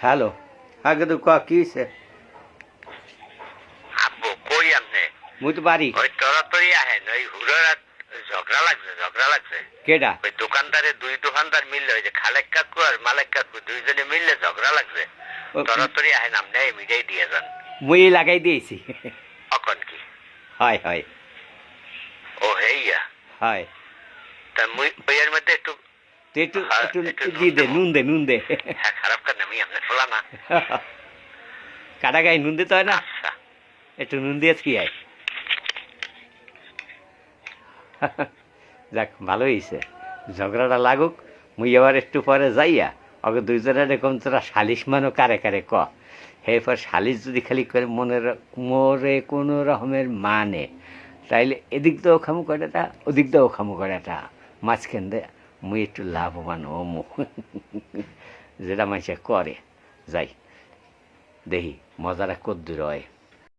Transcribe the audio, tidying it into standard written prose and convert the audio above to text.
Hello, আগে তো কি হয়েছে? আব্বু কই আমনে? মুই তো বাড়ি। ওই তরাতরি আহেন ওই হুড়ার ঝগড়া লাগছে। কেডা? ওই দুই দোকানদার মিললে ওই যে খালেক কাকু আর মালেক কাকু দুইজনে মিললে ঝগড়া লাগছে। তরাতরি আহেন আমনে মিটাই দিয়ে যান। মুই লাগাই দিয়েছি। অকন কি? হয় হয় ও হেইয়া। হয়। তা মুই ওইয়ের মধ্যে একটু তুই একটু হ্যাঁ, একটু একটু দিয়ে দে, নুন দে, নুন দে। হ্যাঁ খারাপ কাজ আমি আপনি ফোলা না। কাটা গায়ে নুন দিতে হয় না, আচ্ছা একটু নুন দিয়ে থিয়াই। যাক, ভালো হয়েছে, ঝগড়াটা লাগুক। মুই এবার একটু পরে যাইয়া ওকে দুইজনের এরকম তোরা সালিশ মানো কারে কারে ক। এরপর সালিশ যদি খালি করে মোরে কোনো রকমের মানে, তাইলে এদিক দিয়েও খামু কয়টা, ওদিক দিয়েও খামু কয়টা, মাঝখান দিয়ে মুই একটু লাভবান হমু। যেটা মানুষে করে যাই, দেখি মজাটা কদ্দূর হয়।